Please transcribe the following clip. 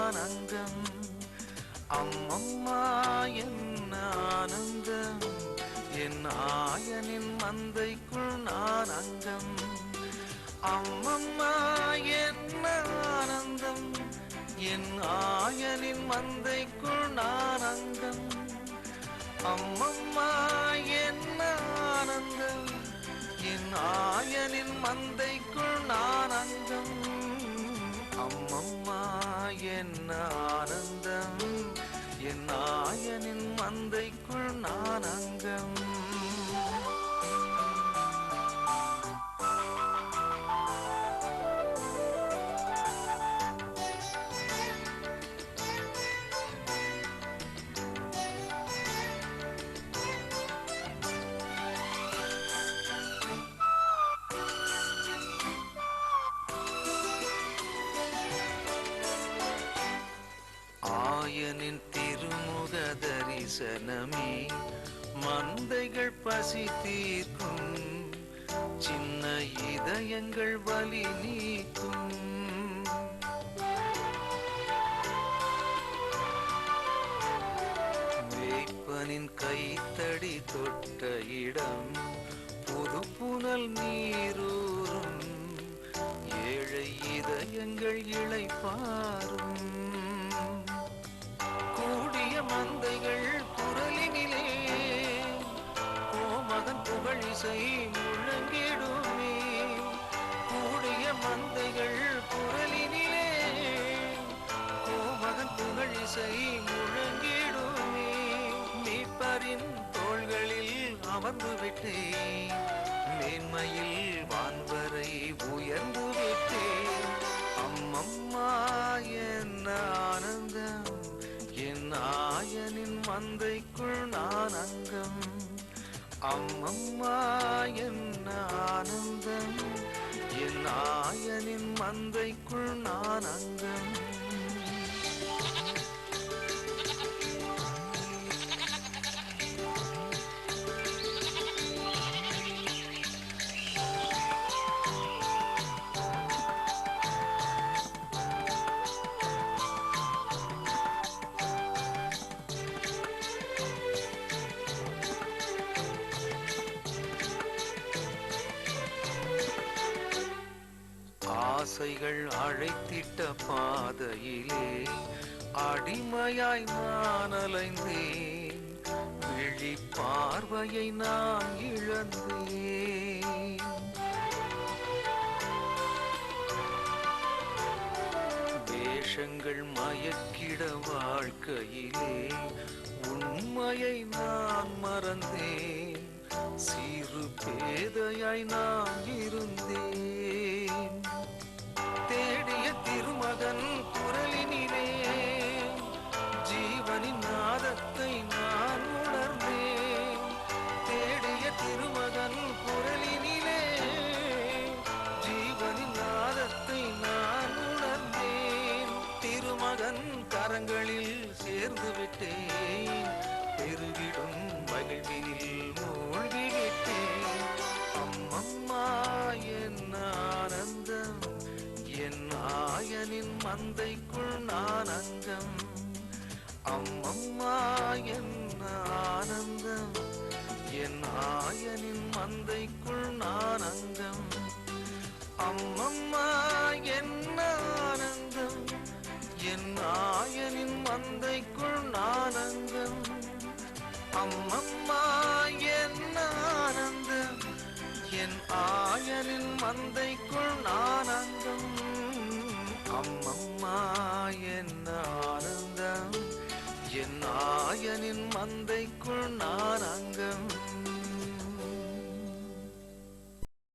நான் அங்கம். அம்மம்மா என்ன ஆனந்தம், என் ஆயனின் மந்தைக்குள் நான் அங்கம். அம்மம்மா என்ன ஆனந்தம், என் ஆயனின் மந்தைக்குள் நான் அங்கம். அம்மம்மா என்ன ஆனந்தம், என் ஆயனின் மந்தைக்குள் நான் அங்கம். அம்மம்மா என்ன ஆனந்தம், என் ஆயனின் மந்தைக்குள் நான் அங்கம். ஆயனின் திருமுக தரிசனமே மந்தைகள் பசி தீர்க்கும், சின்ன இதயங்கள் வலி நீக்கும். மேய்ப்பனின் கைத்தடி தொட்ட இடம் புது புனல் நீரூறும், ஏழை இதயங்கள் இளைப்பாரும். கூடிய மந்தைகள் குரலினிலே கோமகன் புகழிசை முழங்கிடுமே. கூடிய மந்தைகள் குரலினிலே கோமகன் புகழிசை முழங்கிடுமே. மீட்பரின் தோள்களில் அமர்ந்து விட்டேன், மேன்மையில் வான்வரை உயர்ந்து விட்டேன். அம்மம்மா என்ன ஆனந்தம், என் ஆயனின் மந்தைக்குள் நான் அங்கம். அம்மம்மா என்ன ஆனந்தம், என் ஆயனின் மந்தைக்குள் நான் அங்கம். ஆசைகள் அழைத்திட்ட பாதையிலே அடிமையாய் நான் அலைந்தேன், விழி பார்வையை நான் இழந்தேன். வேஷங்கள் மயக்கிட வாழ்க்கையிலே உண்மையை நான் மறந்தேன், சிறு பேதையாய் நான் இருந்தேன். தேடிய திருமகன் குரலினிலே ஜீவனின் நாதத்தை நான் உணர்ந்தேன். தேடிய திருமகன் குரலினிலே ஜீவனின் நாதத்தை நான் உணர்ந்தேன். திருமகன் கரங்களில் சேர்ந்து விட்டேன், பெருகிடும் மகிழ்வினில் மூழ்கிவிட்டேன். அம்மம்மா என்ன ஆனந்தம், என் ஆயனின் மந்தைக்குள் நான் அங்கம். அம்மம்மா என்ன ஆனந்தம், என் ஆயனின் மந்தைக்குள் நான் அங்கம். அம்மம்மா என்ன ஆனந்தம், என் ஆயனின் மந்தைக்குள் நான் அங்கம். அம்மம்மா என்ன ஆனந்தம், என் ஆயனின் மந்தைக்குள் நான் அங்கம். அம்மம்மா என்ன ஆனந்தம், என் ஆயனின் மந்தைக்குள் நான் அங்கம்.